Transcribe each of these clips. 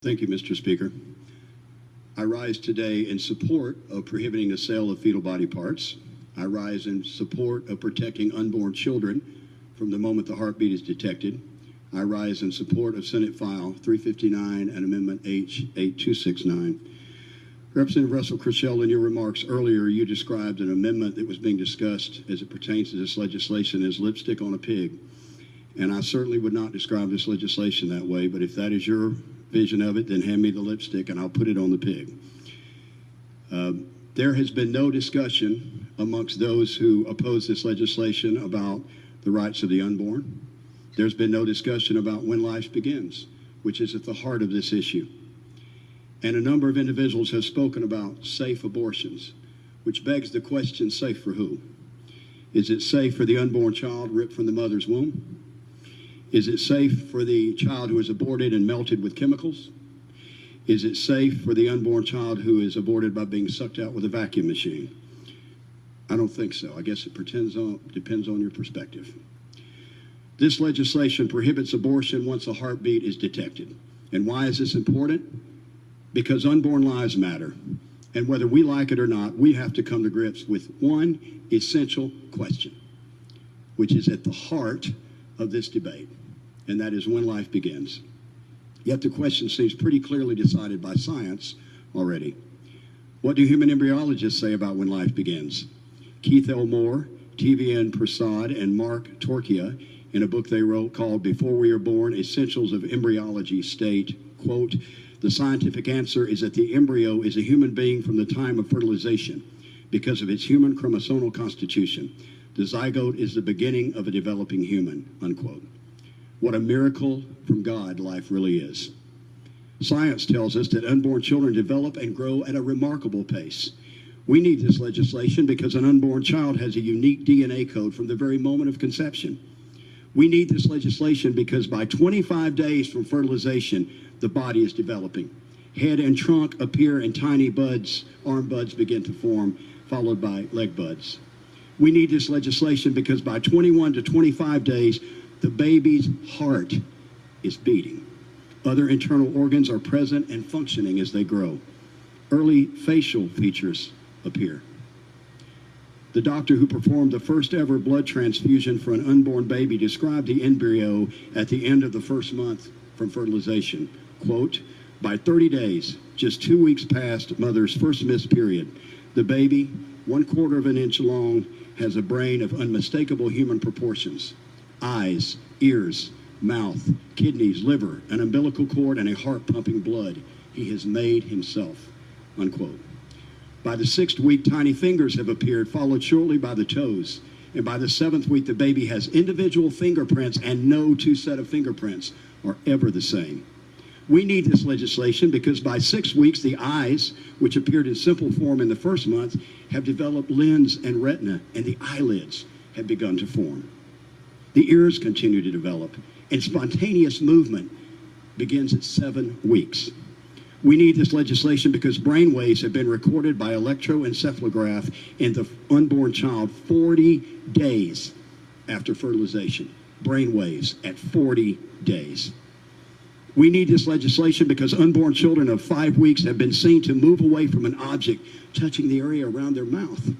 Thank you, Mr. Speaker. I rise today in support of prohibiting the sale of fetal body parts. I rise in support of protecting unborn children from the moment the heartbeat is detected. I rise in support of Senate File 359 and Amendment H 8269. Representative Russell Chrisell, in your remarks earlier, you described an amendment that was being discussed as it pertains to this legislation as lipstick on a pig. And I certainly would not describe this legislation that way, but if that is your vision of it, then hand me the lipstick and I'll put it on the pig. There has been no discussion amongst those who oppose this legislation about the rights of the unborn. There's been no discussion about when life begins, which is at the heart of this issue. And a number of individuals have spoken about safe abortions, which begs the question, safe for who? Is it safe for the unborn child ripped from the mother's womb? Is it safe for the child who is aborted and melted with chemicals? Is it safe for the unborn child who is aborted by being sucked out with a vacuum machine? I don't think so. I guess it depends on your perspective. This legislation prohibits abortion once a heartbeat is detected. And why is this important? Because unborn lives matter. And whether we like it or not, we have to come to grips with one essential question, which is at the heart of this debate, and that is when life begins. Yet the question seems pretty clearly decided by science already. What do human embryologists say about when life begins? Keith L. Moore, T.V.N. Prasad, and Mark Torkia, in a book they wrote called Before We Are Born, Essentials of Embryology, state, quote, "The scientific answer is that the embryo is a human being from the time of fertilization because of its human chromosomal constitution. The zygote is the beginning of a developing human," unquote. What a miracle from God life really is. Science tells us that unborn children develop and grow at a remarkable pace. We need this legislation because an unborn child has a unique DNA code from the very moment of conception. We need this legislation because by 25 days from fertilization, the body is developing. Head and trunk appear and tiny buds, arm buds begin to form, followed by leg buds. We need this legislation because by 21 to 25 days, the baby's heart is beating. Other internal organs are present and functioning as they grow. Early facial features appear. The doctor who performed the first ever blood transfusion for an unborn baby described the embryo at the end of the first month from fertilization. Quote, "By 30 days, just 2 weeks past mother's first missed period, the baby, 1/4 of an inch long, has a brain of unmistakable human proportions. Eyes, ears, mouth, kidneys, liver, an umbilical cord, and a heart pumping blood. He has made himself," unquote. By the 6th week, tiny fingers have appeared, followed shortly by the toes. And by the 7th week, the baby has individual fingerprints, and no two set of fingerprints are ever the same. We need this legislation because by 6 weeks, the eyes, which appeared in simple form in the first month, have developed lens and retina, and the eyelids have begun to form. The ears continue to develop, and spontaneous movement begins at 7 weeks. We need this legislation because brain waves have been recorded by electroencephalograph in the unborn child 40 days after fertilization. Brain waves at 40 days. We need this legislation because unborn children of 5 weeks have been seen to move away from an object touching the area around their mouth.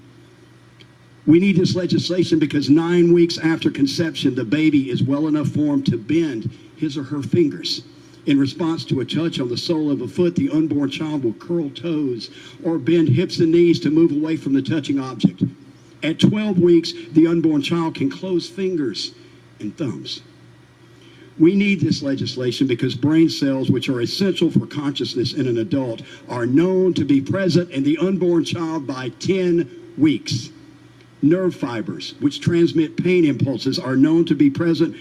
We need this legislation because 9 weeks after conception, the baby is well enough formed to bend his or her fingers. In response to a touch on the sole of a foot, the unborn child will curl toes or bend hips and knees to move away from the touching object. At 12 weeks, the unborn child can close fingers and thumbs. We need this legislation because brain cells, which are essential for consciousness in an adult, are known to be present in the unborn child by 10 weeks. Nerve fibers, which transmit pain impulses, are known to be present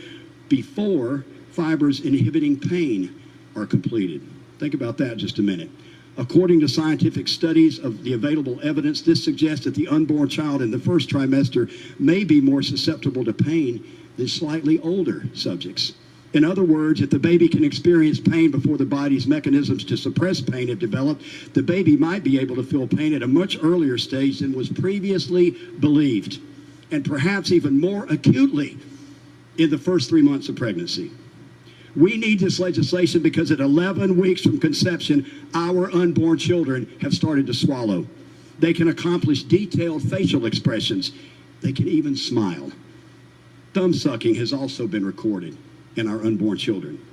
before fibers inhibiting pain are completed. Think about that just a minute. According to scientific studies of the available evidence, this suggests that the unborn child in the first trimester may be more susceptible to pain than slightly older subjects. In other words, if the baby can experience pain before the body's mechanisms to suppress pain have developed, the baby might be able to feel pain at a much earlier stage than was previously believed, and perhaps even more acutely in the first 3 months of pregnancy. We need this legislation because at 11 weeks from conception, our unborn children have started to swallow. They can accomplish detailed facial expressions. They can even smile. Thumb sucking has also been recorded in our unborn children.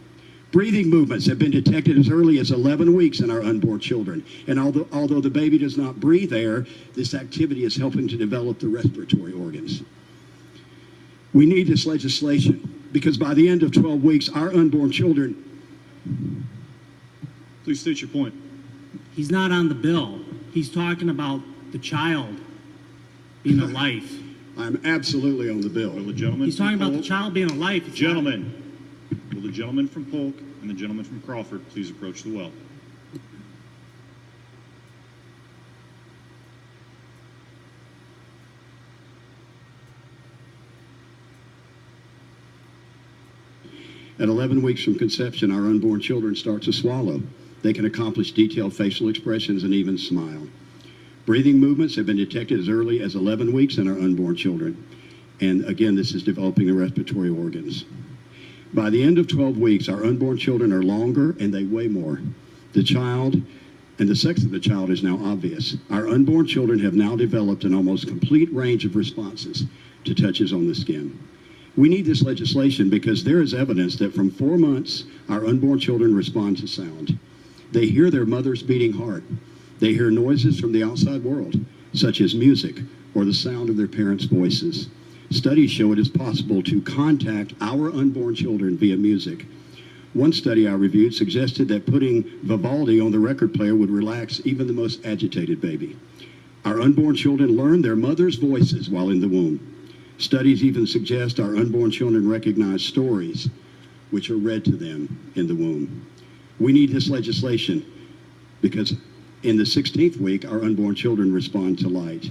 Breathing movements have been detected as early as 11 weeks in our unborn children. And although the baby does not breathe air, this activity is helping to develop the respiratory organs. We need this legislation because by the end of 12 weeks, our unborn children... Please state your point. He's not on the bill. He's talking about the child being a life. I'm absolutely on the bill. Will the gentleman He's talking from about the Polk, child being a life. It's gentlemen, will the gentleman from Polk and the gentleman from Crawford please approach the well? At 11 weeks from conception, our unborn children start to swallow. They can accomplish detailed facial expressions and even smile. Breathing movements have been detected as early as 11 weeks in our unborn children. And again, this is developing the respiratory organs. By the end of 12 weeks, our unborn children are longer and they weigh more. The child and the sex of the child is now obvious. Our unborn children have now developed an almost complete range of responses to touches on the skin. We need this legislation because there is evidence that from 4 months, our unborn children respond to sound. They hear their mother's beating heart. They hear noises from the outside world, such as music or the sound of their parents' voices. Studies show it is possible to contact our unborn children via music. One study I reviewed suggested that putting Vivaldi on the record player would relax even the most agitated baby. Our unborn children learn their mother's voices while in the womb. Studies even suggest our unborn children recognize stories which are read to them in the womb. We need this legislation because in the 16th week, our unborn children respond to light.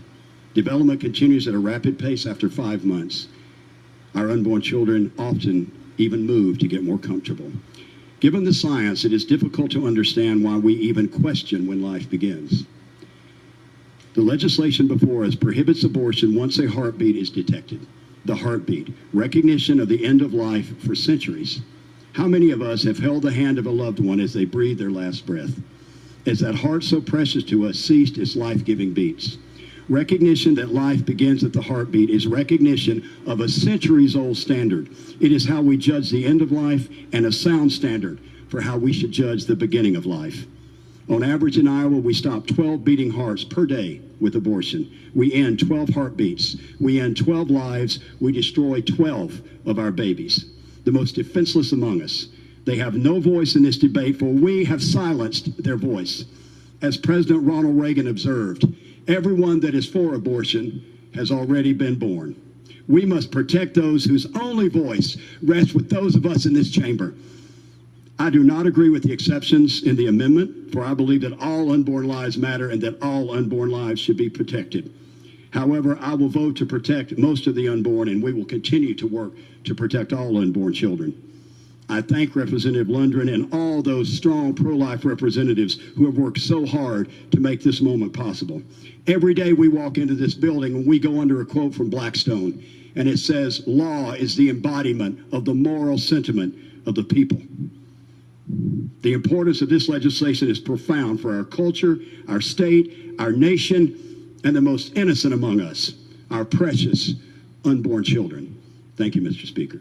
Development continues at a rapid pace after 5 months. Our unborn children often even move to get more comfortable. Given the science, it is difficult to understand why we even question when life begins. The legislation before us prohibits abortion once a heartbeat is detected. The heartbeat, recognition of the end of life for centuries. How many of us have held the hand of a loved one as they breathe their last breath? As that heart so precious to us ceased its life-giving beats. Recognition that life begins at the heartbeat is recognition of a centuries-old standard. It is how we judge the end of life and a sound standard for how we should judge the beginning of life. On average in Iowa, we stop 12 beating hearts per day with abortion. We end 12 heartbeats. We end 12 lives. We destroy 12 of our babies, the most defenseless among us. They have no voice in this debate, for we have silenced their voice. As President Ronald Reagan observed, everyone that is for abortion has already been born. We must protect those whose only voice rests with those of us in this chamber. I do not agree with the exceptions in the amendment, for I believe that all unborn lives matter and that all unborn lives should be protected. However, I will vote to protect most of the unborn, and we will continue to work to protect all unborn children. I thank Representative Lundgren and all those strong pro-life representatives who have worked so hard to make this moment possible. Every day we walk into this building and we go under a quote from Blackstone, and it says, "Law is the embodiment of the moral sentiment of the people." The importance of this legislation is profound for our culture, our state, our nation, and the most innocent among us, our precious unborn children. Thank you, Mr. Speaker.